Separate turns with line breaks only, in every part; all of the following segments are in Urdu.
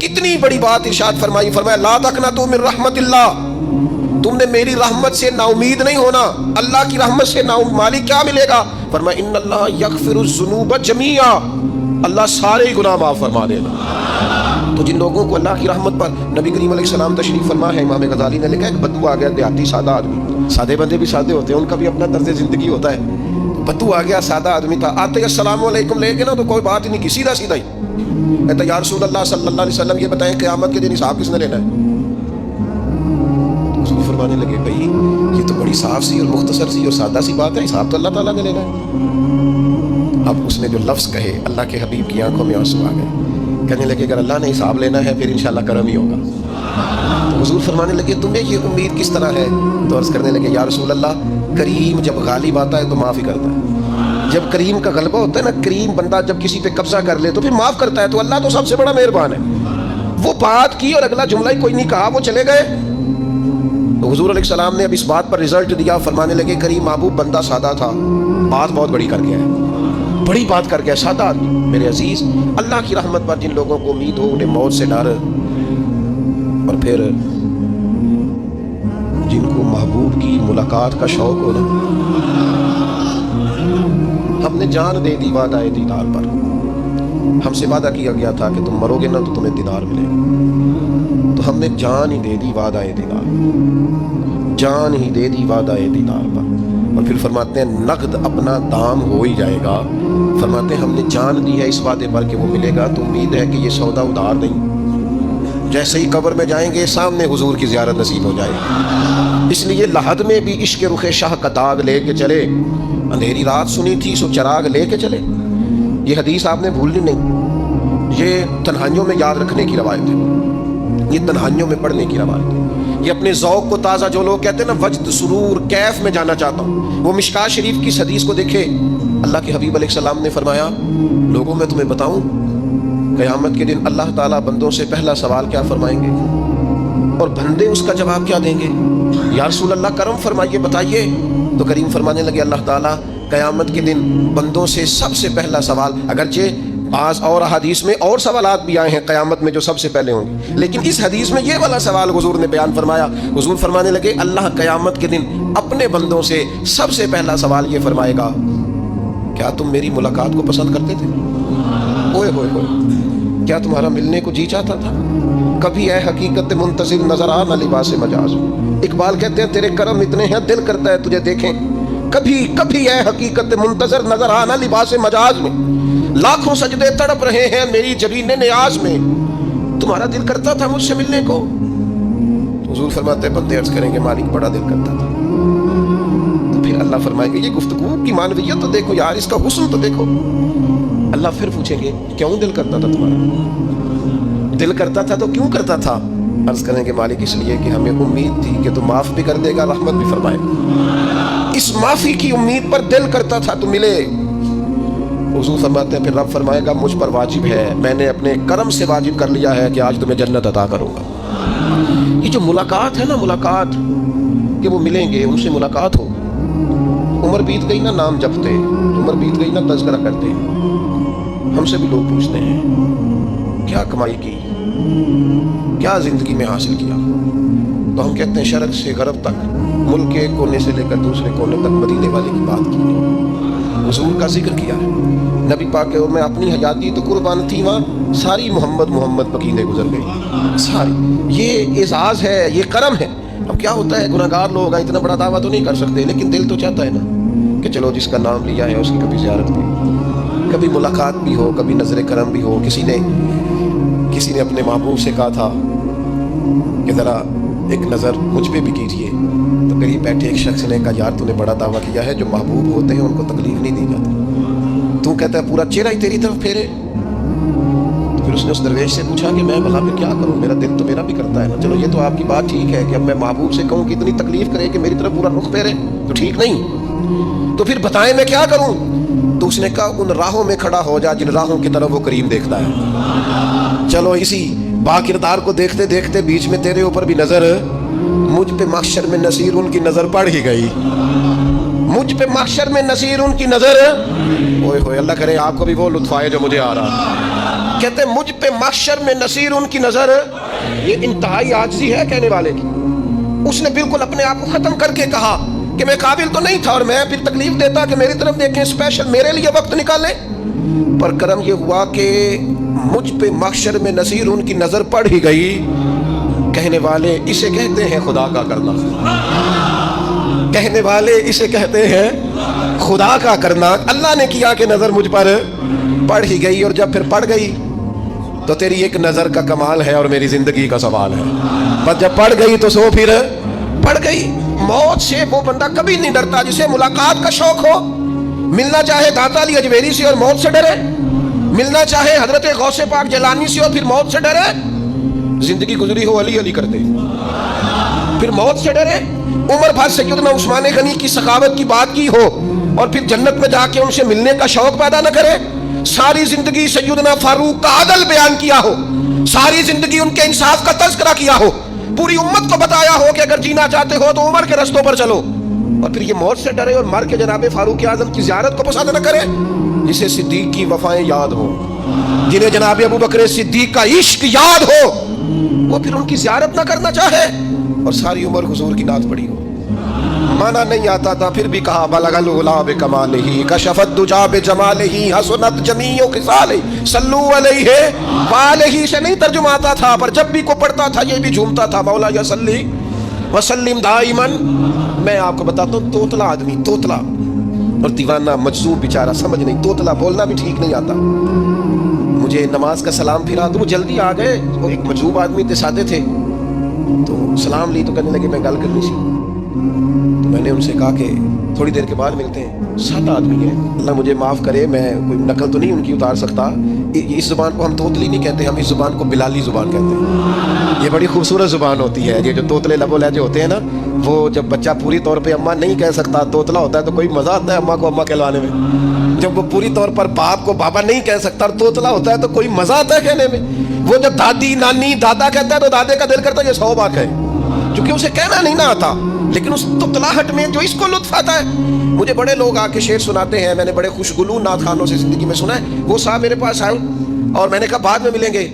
کتنی بڑی بات ارشاد فرمائی، فرمایا لا تقنطوا من رحمت اللہ، تم نے میری رحمت سے نا امید نہیں ہونا۔ اللہ کی رحمت سے نا مالی کیا ملے گا؟ فرمایا ان اللہ یغفر الذنوب جميعا، اللہ سارے گناہ معاف فرما دے گا۔ تو جن لوگوں کو اللہ کی رحمت پر نبی کریم علیہ السلام تشریف فرما ہے، امام غزالی نے لکھا ہے کہ بدو آ گیا دیہاتی سادہ آدمی، سادے بندے بھی سادے ہوتے ہیں، ان کا بھی اپنا طرز زندگی ہوتا ہے۔ بدو آ گیا سادہ آدمی تھا، آتے السلام علیکم لے کے نا تو کوئی بات ہی نہیں کی، سیدھا سیدھا ہی کہتا یا رسول اللہ صلی اللہ علیہ وسلم یہ بتائیں قیامت کے دن حساب کس نے لینا ہے؟ حضور فرمانے لگے بھائی یہ تو بڑی صاف سی اور مختصر سی اور سادہ سی بات ہے، حساب تو اللہ تعالیٰ نے لینا ہے۔ اب اس نے جو لفظ کہے اللہ کے حبیب کی آنکھوں میں آنسو آ گئے، کہنے لگے اگر اللہ نے حساب لینا ہے پھر انشاءاللہ کرم ہی ہوگا۔ تو حضور فرمانے لگے تمہیں یہ امید کس طرح ہے؟ تو عرض کرنے لگے یا رسول اللہ کریم جب غالب آتا ہے تو معاف ہی کرتا ہے، جب کریم کا غلبہ ہوتا ہے نا، کریم بندہ جب کسی پہ قبضہ کر لے تو پھر معاف کرتا ہے، تو اللہ تو سب سے بڑا مہربان ہے۔ وہ بات کی اور اگلا جملہ ہی کوئی نہیں کہا، وہ چلے گئے۔ تو حضور علیہ السلام نے اب اس بات پر رزلٹ دیا، فرمانے لگے کریم محبوب بندہ سادہ تھا، بات بہت بڑی کر گیا ہے، بڑی بات کر گیا سادہ آدمی۔ میرے عزیز اللہ کی رحمت پر جن لوگوں کو امید ہو، انہیں موت سے ڈر، اور پھر جن کو محبوب کی ملاقات کا شوق ہو نا، ہم نے جان دے دی وعدہ دیدار پر، ہم سے وعدہ کیا گیا تھا کہ تم مرو گے نا تو تمہیں دیدار ملے گا، تو ہم نے جان ہی دے دی وعدہ دیدار، جان ہی دے دی وعدہ دیدار پر۔ اور پھر فرماتے ہیں نقد اپنا دام ہو ہی جائے گا، فرماتے ہیں ہم نے جان دی ہے اس وعدے پر کہ وہ ملے گا، تو امید ہے کہ یہ سودا ادھار نہیں، جیسے ہی قبر میں جائیں گے سامنے حضور کی زیارت نصیب ہو جائے گی۔ اس لیے لحد میں بھی عشق رخ شاہ کا داغ لے کے چلے، اندھیری رات سنی تھی سو چراغ لے کے چلے، یہ حدیث آپ نے بھولنی نہیں، یہ تنہائیوں میں یاد رکھنے کی روایت ہے، یہ تنہائیوں میں پڑھنے کی روایت ہے، یہ اپنے ذوق کو تازہ، جو لوگ کہتے ہیں نا وجد سرور کیف میں جانا چاہتا ہوں، وہ مشکات شریف کی اس حدیث کو دیکھے۔ اللہ کے حبیب علیہ السلام نے فرمایا لوگوں میں تمہیں بتاؤں قیامت کے دن اللہ تعالیٰ بندوں سے پہلا سوال کیا فرمائیں گے اور بندے اس کا جواب کیا دیں گے؟ یا رسول اللہ کرم فرمائیے بتائیے۔ تو کریم فرمانے لگے اللہ تعالیٰ قیامت کے دن بندوں سے سب سے پہلا سوال، اگرچہ بعض اور حدیث میں اور سوالات بھی آئے ہیں قیامت میں جو سب سے پہلے ہوں گے، لیکن اس حدیث میں یہ والا سوال حضور نے بیان فرمایا۔ حضور فرمانے لگے اللہ قیامت کے دن اپنے بندوں سے سب سے پہلا سوال یہ فرمائے گا کیا تم میری ملاقات کو پسند کرتے تھے؟ اوئے ہوئے ہوئے، کیا تمہارا ملنے کو جی چاہتا تھا؟ کبھی اے حقیقت منتظر نظر آ نہ لباس مجاز۔ اقبال کہتے ہیں تیرے کرم اتنے ہیں دل کرتا ہے تجھے دیکھیں، کبھی کبھی اے حقیقت منتظر نظر آ نہ لباس مجاز میں، لاکھوں سجدے تڑپ رہے ہیں میری جبین نیاز میں، تمہارا دل کرتا تھا مجھ سے ملنے کو؟ حضور فرماتے ہیں بندے عرض کریں گے مالک بڑا دل کرتا تھا۔ تو پھر اللہ فرمائے گا یہ گفتگو کی معنویت تو دیکھو یار، اس کا حسن تو دیکھو۔ اللہ پھر پوچھیں گے کیوں دل کرتا تھا تمہارا؟ دل کرتا تھا تو کیوں کرتا تھا؟ عرض کریں گے مالک اس لیے کہ ہمیں امید تھی کہ تو معاف بھی کر دے گا، رحمت بھی فرمائے گا، اس معافی کی امید پر دل کرتا تھا تو ملے۔ حضور فرماتے ہیں پھر رب فرمائے گا مجھ پر واجب ہے، میں نے اپنے کرم سے واجب کر لیا ہے کہ آج تمہیں جنت عطا کروں گا۔ یہ جو ملاقات ہے نا، ملاقات کہ وہ ملیں گے، ان سے ملاقات ہو۔ عمر بیت گئی نا نام جپتے، عمر بیت گئی نا تذکرہ کرتے، ہم سے بھی لوگ پوچھتے ہیں کیا کمائی کی، کیا زندگی میں حاصل کیا، تو ہم کہتے ہیں شرق سے غرب تک، ملک کے کونے سے لے کر دوسرے کونے تک مدینے والے کی بات کی، حضور کا ذکر کیا ہے، نبی پاک اور میں اپنی حیاتی تو قربان تھی وہاں ساری محمد پکینے گزر گئی ساری۔ یہ اعزاز ہے، یہ کرم ہے۔ اب کیا ہوتا ہے گناہگار لوگ اتنا بڑا دعویٰ تو نہیں کر سکتے، لیکن دل تو چاہتا ہے نا کہ چلو جس کا نام لیا ہے اس کی کبھی زیارت بھی ہو، کبھی ملاقات بھی ہو، کبھی نظر کرم بھی ہو۔ کسی نے اپنے محبوب سے کہا تھا کہ ذرا ایک نظر مجھ پہ بھی کیجیے، تو قریب بیٹھے ایک شخص نے کہا یار تو نے بڑا دعویٰ کیا ہے، جو محبوب ہوتے ہیں ان کو تکلیف نہیں دی جاتی، تو کہتا ہے پورا چہرہ ہی تیری طرف پھیرے۔ تو پھر اس نے اس درویش سے پوچھا کہ میں بھلا میں کیا کروں، میرا دل تو میرا بھی کرتا ہے نا، چلو یہ تو آپ کی بات ٹھیک ہے کہ اب میں محبوب سے کہوں کہ اتنی تکلیف کرے کہ میری طرف پورا رخ پھیرے تو ٹھیک نہیں، تو پھر بتائیں میں کیا کروں؟ تو اس نے کہا ان راہوں میں کھڑا ہو جا جن راہوں کی طرف وہ کریم دیکھتا ہے۔ چلو اسی با کردار کو دیکھتے دیکھتے بیچ میں تیرے اوپر بھی نظر، مجھ پہ محشر میں نصیر ان کی نظر پڑ ہی گئی، مجھ پہ محشر میں نصیر ان کی نظر، اوئے ہوئے اللہ کرے آپ کو بھی وہ لطف آئے جو مجھے آ رہا۔ کہتے مجھ پہ محشر میں نصیر ان کی نظر. یہ انتہائی عاجزی ہے کہنے والے کی. اس نے بالکل اپنے آپ کو ختم کر کے کہا کہ میں قابل تو نہیں تھا اور میں پھر تکلیف دیتا کہ میری طرف دیکھیں اسپیشل میرے لیے وقت نکالیں. پر کرم یہ ہوا کہ مجھ پہ محشر میں نصیر ان کی نظر پڑ ہی گئی. کہنے والے اسے کہتے ہیں خدا کا کرنا. کہنے والے اسے کہتے ہیں خدا کا کرنا. اللہ نے کیا کہ نظر مجھ پر پڑ ہی گئی. اور جب پھر پڑ گئی تو تیری ایک نظر کا کمال ہے اور میری زندگی کا سوال ہے. بس جب پڑ گئی تو سو پھر پڑ گئی. موت سے وہ بندہ کبھی نہیں ڈرتا جسے ملاقات کا شوق ہو. ملنا چاہے داتا علی اجمیری سے اور موت سے ڈرے, ملنا چاہے حضرت غوث پاک جیلانی سے اور پھر موت سے ڈرے. زندگی گزری ہو علی علی کرتے پھر موت سے ڈرے. عمر بھر سیدنا عثمان غنی کی سخاوت کی بات کی ہو اور پھر جنت میں جا کے ان سے ملنے کا شوق پیدا نہ کرے. ساری زندگی سیدنا فاروق کا عدل بیان کیا ہو, ساری زندگی ان کے انصاف کا تذکرہ کیا ہو, پوری امت کو بتایا ہو کہ اگر جینا چاہتے ہو تو عمر کے رستوں پر چلو, اور پھر یہ موت سے ڈرے اور مر کے جناب فاروق اعظم کی زیارت کو پسند نہ کرے. جسے صدیق کی وفائیں یاد ہو, جنہیں جناب ابو بکر صدیق کا عشق یاد ہو, وہ پھر ان کی زیارت نہ کرنا چاہے اور ساری عمر حضور کی نعت پڑھی ہو. مانا نہیں آتا تھا پھر بھی کہا بلغ العلا بکمالہ کشف الدجی بجمالہ حسنت جمیع خصالہ صلو علیہ وآلہ سے نہیں ترجمہ آتا تھا, پر جب بھی کو پڑھتا تھا یہ بھی جھومتا تھا مولا یا صلی وسلم دائما. میں آپ کو بتاتا ہوں توتلا آدمی, توتلا اور دیوانہ مجذوب بیچارہ, سمجھ نہیں, توتلا بولنا بھی ٹھیک نہیں آتا. مجھے نماز کا سلام پھرا تو وہ جلدی آ گئے. وہ ایک مجذوب آدمی تھے, سادے تھے, تو سلام لی تو کہنے لگے میں گل کرنی سی. تو میں نے ان سے کہا کہ تھوڑی دیر کے بعد ملتے ہیں. 7 آدمی ہیں, اللہ مجھے معاف کرے, میں کوئی نقل تو نہیں ان کی اتار سکتا. اس زبان کو ہم توتلی نہیں کہتے, ہم اس زبان کو بلالی زبان کہتے ہیں. یہ بڑی خوبصورت زبان ہوتی ہے. یہ جو توتلے لب و لہجے ہوتے ہیں نا, وہ جب بچہ پوری طور پہ اماں نہیں کہہ سکتا, توتلا ہوتا ہے, تو کوئی مزہ آتا ہے اماں کو اماں کہلوانے میں. جب وہ پوری طور پر باپ کو بابا نہیں کہہ سکتا اور توتلا ہوتا ہے تو کوئی مزہ آتا ہے کہنے میں. وہ جب دادی نانی دادا کہتا ہے تو دادے کا دل کرتا ہے یہ 100 بار کہے, کیونکہ اسے کہنا نہیں نہ آتا. لیکن اس توتلاہٹ میں جو اس کو لطف آتا ہے. مجھے بڑے لوگ آ کے شعر سناتے ہیں, میں نے بڑے خوشگلو نعت خوانوں سے زندگی میں سنا ہے. وہ صاحب میرے پاس آئے اور میں نے کہا بعد میں ملیں گے.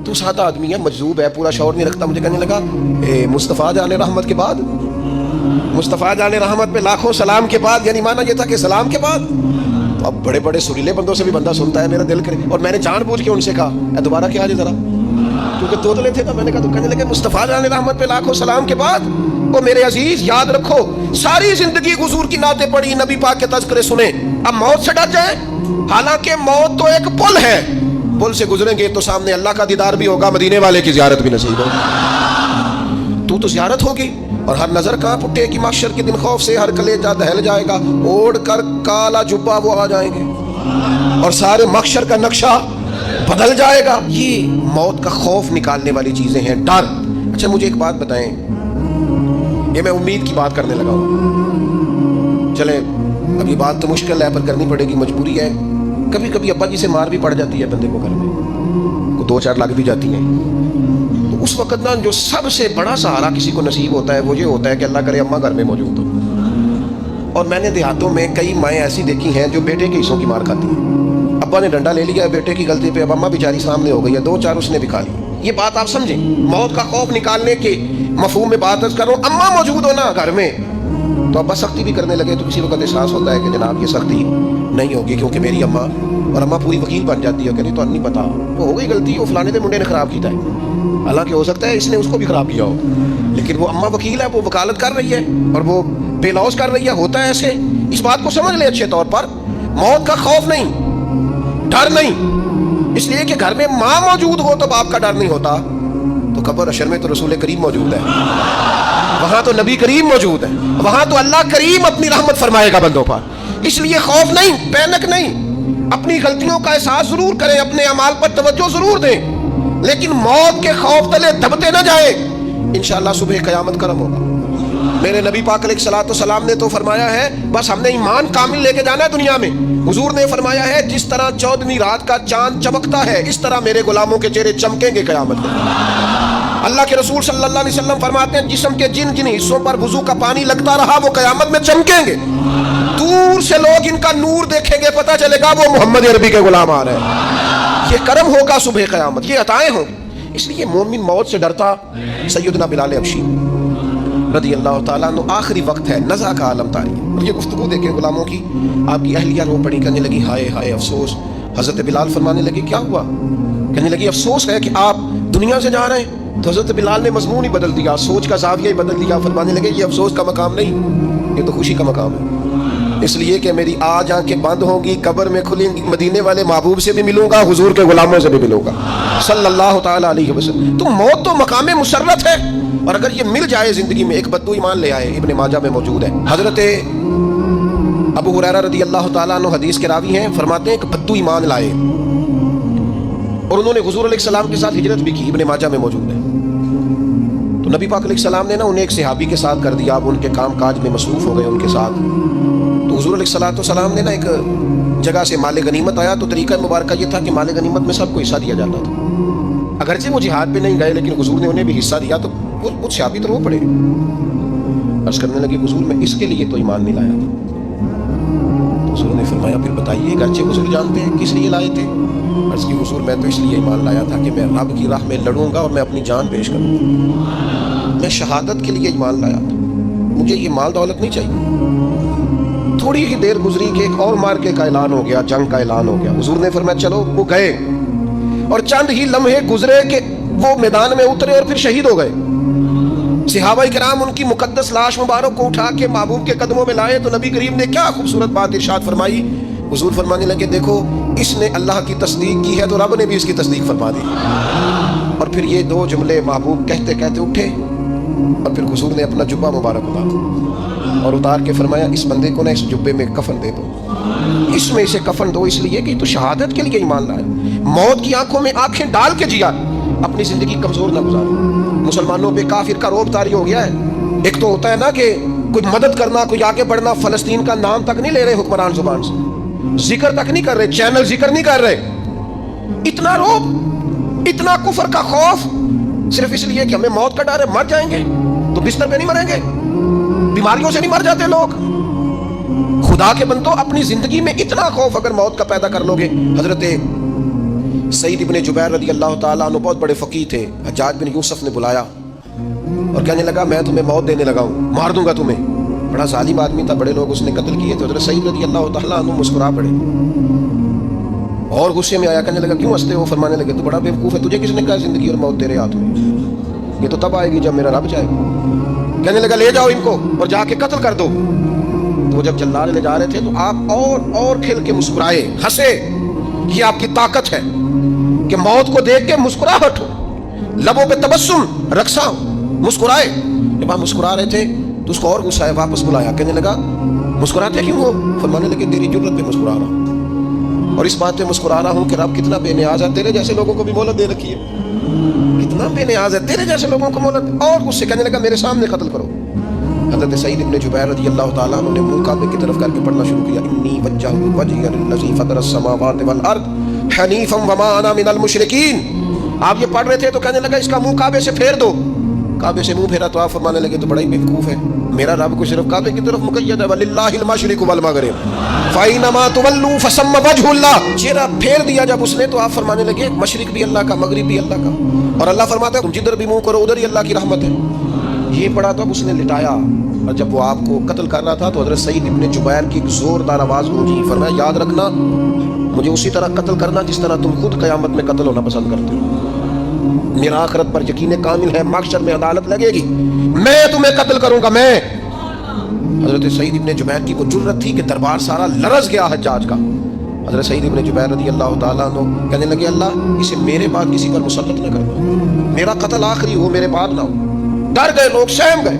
تو سادہ آدمی ہے, مجذوب ہے, پورا شعور نہیں رکھتا. مجھے کہنے لگا مصطفیٰ جان رحمت کے بعد, مصطفیٰ جان رحمت پہ لاکھوں سلام کے بعد, یعنی مانا یہ تھا کہ سلام کے بعد. تو اب بڑے بڑے سریلے بندوں سے بھی بندہ سنتا ہے, میرا دل کرے. اور میں نے جان بوجھ کے ان سے کہا دوبارہ کیا جی ذرا, کیونکہ توتلے تھے. تو میں نے کہا, تو کہنے لگے مصطفیٰ جان رحمت پہ لاکھوں سلام کے بعد. وہ میرے عزیز یاد رکھو, ساری زندگی حضور کی نعتیں پڑھی, نبی پاک کے تذکرے سنے, اب موت سے ڈر جائیں. حالانکہ موت تو ایک پل ہے, پل سے گزریں گے تو سامنے اللہ کا دیدار بھی ہوگا, مدینے والے کی زیارت بھی نصیب ہوگی. تو زیارت ہوگی اور ہر نظر کانپ اٹھے گی. محشر کے دن خوف سے ہر کلیجہ دہل جائے گا, اوڑھ کر کالا جبہ وہ آ جائیں گے اور سارے محشر کا نقشہ بدل جائے گا. یہ موت کا خوف نکالنے والی چیزیں ہیں, ڈر. اچھا مجھے ایک بات بتائیں, یہ میں امید کی بات کرنے لگا ہوں. چلیں اب یہ بات تو مشکل ہے پر کرنی پڑے گی, مجبوری ہے. کبھی کبھی ابا جی سے مار بھی پڑ جاتی ہے بندے کو, گھر میں کو 2-4 لگ بھی جاتی ہیں. تو اس وقت نا جو سب سے بڑا سہارا کسی کو نصیب ہوتا ہے وہ یہ ہوتا ہے کہ اللہ کرے اماں گھر میں موجود ہو. اور میں نے دیہاتوں میں کئی مائیں ایسی دیکھی ہیں جو بیٹے کے حصوں کی مار کھاتی ہیں. ابا نے ڈنڈا لے لیا بیٹے کی غلطی پہ, اب اماں بیچاری سامنے ہو گئی ہے, 2-4 اس نے بھی کھا لی. یہ بات آپ سمجھیں, موت کا خوف نکالنے کے مفہوم میں بات کر رہا ہوں. اماں موجود ہونا گھر میں تو ابا سختی بھی کرنے لگے تو کسی وقت احساس ہوتا ہے کہ جناب یہ سختی نہیں ہوگی کیونکہ میری اماں, اور اماں پوری وکیل بن جاتی ہے, کہتی تو نہیں پتا وہ ہو گئی غلطی, وہ فلانے دے منڈے نے خراب کیتا ہے. حالانکہ ہو سکتا ہے اس نے اس کو بھی خراب کیا ہو, لیکن وہ اماں وکیل ہے, وہ وکالت کر رہی ہے اور وہ بے لوث کر رہی ہے. ہوتا ہے ایسے, اس بات کو سمجھ لے اچھے طور پر. موت کا خوف نہیں, ڈر نہیں, اس لیے کہ گھر میں ماں موجود ہو تو باپ کا ڈر نہیں ہوتا. تو قبر حشر میں تو رسول کریم موجود ہے, وہاں تو نبی کریم موجود ہے, وہاں تو اللہ کریم اپنی رحمت فرمائے گا بندوں پر. اس لیے خوف نہیں, پینک نہیں. اپنی غلطیوں کا احساس ضرور کریں, اپنے اعمال پر توجہ ضرور دیں, لیکن موت کے خوف تلے دبتے نہ جائیں. انشاءاللہ صبح قیامت کرم ہوگا. میرے نبی پاک علیہ الصلوۃ والسلام نے تو فرمایا ہے بس ہم نے ایمان کامل لے کے جانا ہے دنیا میں. حضور نے فرمایا ہے جس طرح 14ویں رات کا چاند چمکتا ہے اس طرح میرے غلاموں کے چہرے چمکیں گے قیامت میں. اللہ کے رسول صلی اللہ علیہ وسلم فرماتے ہیں جسم کے جن جن حصوں پر وضو کا پانی لگتا رہا وہ قیامت میں چمکیں گے. دور سے لوگ ان کا نور دیکھیں گے, پتہ چلے گا وہ محمد عربی کے غلام آ رہے ہیں. یہ کرم ہوگا صبح قیامت، یہ عطائیں ہوں. اس لیے مومن موت سے ڈرتا. سیدنا بلال حبشی رضی اللہ تعالیٰ عنہ، آخری وقت ہے، نزع کا عالم طاری ہے. اور یہ گفتگو دیکھیں غلاموں کی، آپ کی اہلیہ رو پڑی، کہنے لگی ہائے ہائے افسوس. حضرت بلال فرمانے لگے کیا ہوا؟ کہنے لگی افسوس ہے کہ آپ دنیا سے جا رہے ہیں. تو حضرت بلال نے مضمون ہی بدل دیا، سوچ کا زاویہ ہی بدل دیا. فرمانے لگے یہ افسوس کا مقام نہیں، یہ تو خوشی کا مقام ہے. اس لیے کہ میری آج آنکھیں بند ہوں گی، قبر میں کھلیں گی، مدینے والے محبوب سے بھی ملوں گا، حضور کے غلاموں سے بھی ملوں گا صلی اللہ تعالیٰ علیہ وسلم. تو موت تو مقام مسرت ہے، اور اگر یہ مل جائے زندگی میں. ایک بدو ایمان لے آئے، ابن ماجہ میں موجود ہے. حضرت ابو ہریرہ رضی اللہ تعالیٰ عنہ حدیث کے راوی ہیں، فرماتے ہیں کہ بدو ایمان لائے اور انہوں نے حضور علیہ السلام کے ساتھ ہجرت بھی کی. ابن ماجہ میں موجود ہے. تو نبی پاک علیہ السلام نے انہیں ایک صحابی کے ساتھ کر دیا. اب ان کے کام کاج میں مصروف ہو گئے ان کے ساتھ. تو حضور علیہ السلام نے ایک جگہ سے مال غنیمت آیا. تو طریقہ مبارکہ یہ تھا کہ مال غنیمت میں سب کو حصہ دیا جاتا تھا. اگرچہ وہ جہاد پہ نہیں گئے، لیکن حضور نے انہیں بھی حصہ دیا. تو وہ صحابی تو رو پڑے، عرض کرنے لگے حضور میں اس کے لیے تو ایمان نہیں لایا تھا. تو حضور نے فرمایا پھر بتائیے، اگرچہ حضور جانتے ہیں کس لیے لائے تھے. عرض کی حضور میں تو اس لیے ایمان لایا تھا کہ میں رب کی راہ میں لڑوں گا اور میں اپنی جان پیش کروں گا. میں شہادت کے لیے ایمان لایا تھا، مجھے یہ مال دولت نہیں چاہیے. تھوڑی ہی دیر گزری کہ ایک اور مارکے کا اعلان ہو گیا، جنگ کا اعلان ہو گیا. حضور نے فرمایا چلو. وہ گئے اور چند ہی لمحے گزرے کہ وہ میدان میں اترے اور پھر شہید ہو گئے. صحابہ کرام ان کی مقدس لاش مبارک کو اٹھا کے محبوب کے قدموں میں لائے. تو نبی کریم نے کیا خوبصورت بات ارشاد فرمائی. حضور فرمانے لگے دیکھو اس نے اللہ کی تصدیق کی ہے تو رب نے بھی اس کی تصدیق فرما دی. اور پھر یہ دو جملے محبوب کہتے کہتے اٹھے اور پھر حضور نے اپنا جبہ مبارک اتارا اور اتار کے فرمایا اس بندے کو نا اس جبے میں کفن دے دو، اس میں اسے کفن دو، اس لیے کہ تو شہادت کے لیے ایمان لائے، موت کی آنکھوں میں آنکھیں ڈال کے جیا، اپنی زندگی کمزور نہ گزارے. مسلمانوں پہ کافر کا روب طاری ہو گیا ہے. ایک تو ہوتا ہے نا کہ کوئی مدد کرنا، کوئی آگے بڑھنا، فلسطین کا نام تک نہیں لے رہے حکمران زبان سے، ذکر تک نہیں کر رہے، چینل ذکر نہیں کر رہے. اتنا روب، اتنا کفر کا خوف، صرف اس لیے کہ ہمیں موت کا ڈر ہے، مر جائیں گے. تو بستر پہ نہیں مریں گے، بیماریوں سے نہیں مر جاتے لوگ. خدا کے بندو اپنی زندگی میں اتنا خوف اگر موت کا پیدا کر لو گے. حضرت سعید ابن جبیر رضی اللہ تعالیٰ عنہ بہت بڑے فقیہ تھے. حجاج بن یوسف نے بلایا اور کہنے لگا میں تمہیں موت دینے لگا ہوں، مار دوں گا تمہیں. بڑا ظالم آدمی تھا، بڑے لوگ اس نے قتل کیے تھے. حضرت سعید رضی اللہ تعالیٰ عنہ مسکرا پڑے اور غصے میں آیا. کہنے لگا کیوں ہنستے ہو؟ فرمانے لگے تو بڑا بیوقوف ہے، تجھے کس نے کہا زندگی اور موت تیرے ہاتھ میں، یہ تو تب آئے گی جب میرا رب چاہے گا. کہنے لگا لے جاؤ ان کو اور جا کے قتل کر دو. تو وہ جب جلال لے جا رہے تھے تو آپ اور کھل کے مسکرائے، ہنسے. یہ آپ کی طاقت ہے کہ موت کو دیکھ کے مسکراہٹ ہو، لبوں پہ تبسم رقصہ، مسکرائے. جب آپ مسکرا رہے تھے تو اس کو اور غصہ ہے، واپس بلایا. کہنے لگا مسکراتے کیوں ہو؟ فرمانے لگے تیری جرت پہ مسکرا رہا ہوں، اور اس بات پہ مسکرا رہا ہوں کہ رب کتنا بے نیاز ہے، تیرے جیسے لوگوں کو بھی مہلت دے رکھی ہے، کتنا بے نیاز ہے، تیرے جیسے لوگوں کو مہلت. اور اس سے کہنے لگا میرے سامنے قتل کرو. حضرت سعید ابن جبیر رضی اللہ تعالیٰ عنہ نے منہ کعبے کی طرف کر کے پڑھنا شروع کیا. انی وجہت وجہی للذی فطر السماوات والارض حنیفا وما انا من المشرکین. آپ یہ پڑھ رہے تھے تو کہنے لگا اس کا منہ کعبے سے پھیر دو. کعبے سے منہ پھیرا تو آپ فرمانے لگے تو بڑا ہی بیوقوف ہے، میرا رب کو صرف کعبے کی طرف مقید ہے، وللہ المشرق والمغرب فاینما تولوا فثم وجہ اللہ. چہرہ پھیر دیا جب اس نے تو آپ فرمانے لگے مشرق بھی اللہ کا، مغرب بھی اللہ کا. اور اللہ فرماتا ہے تم جدھر بھی منہ کرو ادھر ہی اللہ کی رحمت ہے. یہ پڑھا تو اب اس نے لٹایا، اور جب وہ آپ کو قتل کر رہا تھا تو حضرت سعید ابن جبیر کی ایک زوردار آواز گونجی. فرمایا یاد رکھنا مجھے اسی طرح قتل کرنا جس طرح تم خود قیامت میں قتل ہونا پسند کرتے ہو. میرا آخرت پر یقین کامل ہے، محشر میں عدالت لگے گی، میں تمہیں قتل کروں گا میں. حضرت سعید ابن جبیر کی وہ جرت تھی کہ دربار سارا لرز گیا حجاج کا. حضرت سعید ابن جبیر رضی اللہ تعالیٰ عنہ کہنے لگے اللہ اسے میرے بعد کسی پر مسلط نہ کرنا، میرا قتل آخری ہو، میرے بعد نہ ہو. ڈر گئے لوگ، سہم گئے.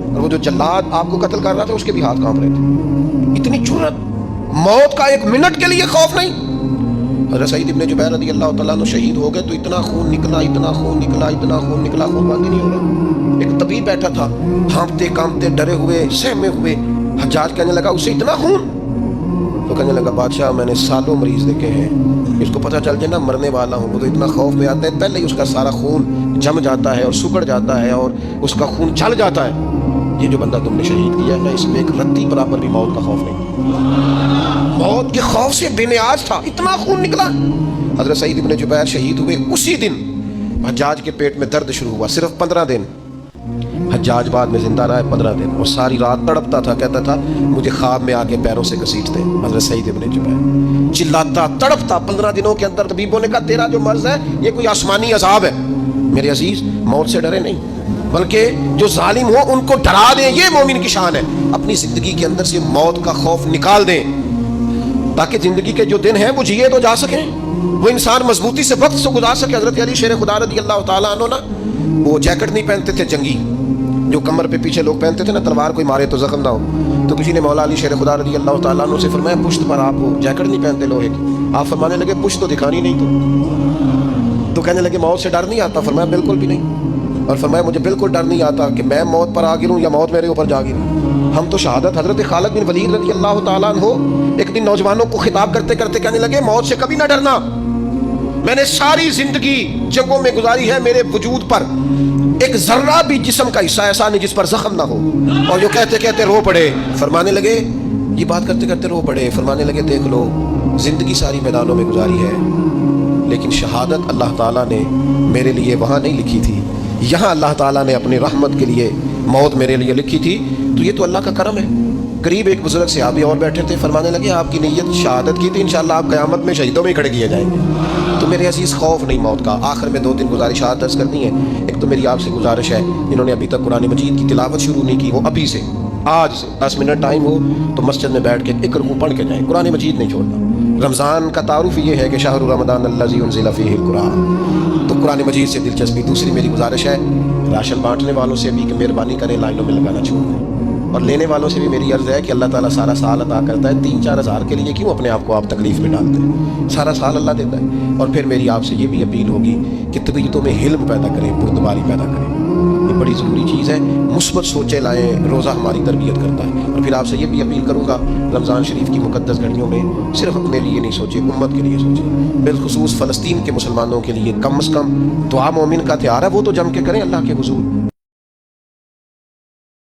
اور وہ جو جلاد آپ کو قتل کر رہا تھا اس کے بھی ہاتھ کانپ رہے تھے. اتنی جرت، موت کا ایک منٹ کے لیے خوف نہیں. حضرت سعید ابن جبیر رضی اللہ تعالیٰ عنہ شہید ہو گئے تو اتنا خون نکلا، اتنا خون نکلا، اتنا خون نکلا، خون بند نہیں ہو رہا. ایک طبیب بیٹھا تھا ہانپتے کانپتے ڈرے ہوئے سہمے ہوئے. حجاج کہنے لگا اس سے اتنا خون؟ تو کہنے لگا بادشاہ میں نے سالوں مریض دیکھے ہیں، اس کو پتہ چل جائے نا مرنے والا ہوں وہ تو اتنا خوف میں آتا ہے پہلے ہی اس کا سارا خون جم جاتا ہے اور سکڑ جاتا ہے اور اس کا خون جل جاتا ہے. یہ جو بندہ تم نے شہید کیا ہے نا اس میں ایک رتی برابر بھی موت کا خوف نہیں. موت کے خوف سے بے نیاز تھا، اتنا خون نکلا. حضرت سعید ابن جبیر شہید ہوئے اسی دن حجاج کے پیٹ میں درد شروع ہوا، صرف 15 دن حجاج بعد میں زندہ رہا ہے 15 دن، اور ساری رات تڑپتا تھا، کہتا تھا مجھے خواب میں آ کے پیروں سے گھسیٹتے حضرت سعید ابن جبیر، چلاتا تڑپتا 15 دنوں کے اندر۔ طبیبوں نے کہا تیرا جو مرض ہے یہ کوئی آسمانی عذاب ہے۔ میرے عزیز، موت سے ڈرے نہیں، بلکہ جو ظالم ہو ان کو ڈرا دیں، یہ مومن کی شان ہے۔ اپنی زندگی کے اندر سے موت کا خوف نکال دیں تاکہ زندگی کے جو دن ہیں وہ جیے تو جا سکیں، وہ انسان مضبوطی سے وقت سے گزار سکے۔ حضرت علی شیر خدا رضی اللہ تعالیٰ عنہ نا وہ جیکٹ نہیں پہنتے تھے جنگی، جو کمر پہ پیچھے لوگ پہنتے تھے نا، تلوار کوئی مارے تو زخم نہ ہو، تو کسی نے مولا علی شیر خدا رضی اللہ تعالیٰ عنہ سے فرمایا پشت پر آپ وہ جیکٹ نہیں پہنتے لوہے کی، آپ فرمانے لگے پشت تو دکھانی نہیں تو کہنے لگے موت سے ڈر نہیں آتا؟ فرمایا بالکل بھی نہیں، اور فرمایا مجھے بالکل ڈر نہیں آتا کہ میں موت پر آ گروں یا موت میرے اوپر جا گرے۔ ہم تو شہادت حضرت خالد بن ولید رضی اللہ تعالیٰ عنہ ایک دن نوجوانوں کو خطاب کرتے کرتے کہنے لگے موت سے کبھی نہ ڈرنا، میں نے ساری زندگی جنگوں میں گزاری ہے، میرے وجود پر ایک ذرہ بھی جسم کا حصہ ایسا نہیں جس پر زخم نہ ہو۔ اور جو کہتے کہتے رو پڑے، فرمانے لگے یہ بات کرتے کرتے رو پڑے، فرمانے لگے دیکھ لو زندگی ساری میدانوں میں گزاری ہے، لیکن شہادت اللہ تعالیٰ نے میرے لیے وہاں نہیں لکھی تھی، یہاں اللہ تعالیٰ نے اپنی رحمت کے لیے موت میرے لیے لکھی تھی، تو یہ تو اللہ کا کرم ہے۔ قریب ایک بزرگ صحابی اور بیٹھے تھے، فرمانے لگے آپ کی نیت شہادت کی تھی، انشاءاللہ آپ قیامت میں شہیدوں میں کھڑے کیے جائیں گے۔ تو میرے عزیز خوف نہیں موت کا۔ آخر میں 2-3 گزارشات عرض کرنی ہے۔ ایک تو میری آپ سے گزارش ہے، جنہوں نے ابھی تک قرآن مجید کی تلاوت شروع نہیں کی، وہ ابھی سے آج سے 10 منٹ ٹائم ہو تو مسجد میں بیٹھ کے ایک رکوع پڑھ کے جائیں، قرآن مجید نہیں چھوڑنا۔ رمضان کا تعارف یہ ہے کہ شہر رمضان الذی انزل فیہ القرآن، تو قرآن مجید سے دلچسپی۔ دوسری میری گزارش ہے راشن بانٹنے والوں سے بھی کہ مہربانی کریں لائنوں میں لگانا چھوڑ دیں، اور لینے والوں سے بھی میری عرض ہے کہ اللہ تعالیٰ سارا سال عطا کرتا ہے، 3-4 ہزار کے لیے کیوں اپنے آپ کو آپ تکلیف میں ڈالتے ہیں، سارا سال اللہ دیتا ہے۔ اور پھر میری آپ سے یہ بھی اپیل ہوگی کہ طبیعتوں میں حلم پیدا کریں، بردباری پیدا کریں، یہ بڑی ضروری چیز ہے۔ مثبت سوچیں لائیں، روزہ ہماری تربیت کرتا ہے۔ اور پھر آپ سے یہ بھی اپیل کروں گا رمضان شریف کی مقدس گھڑیوں میں صرف اپنے لیے نہیں سوچیں، امت کے لیے سوچیں، بالخصوص فلسطین کے مسلمانوں کے لیے۔ کم از کم دعا مومن کا تیار ہے، وہ تو جم کے کریں اللہ کے حضور۔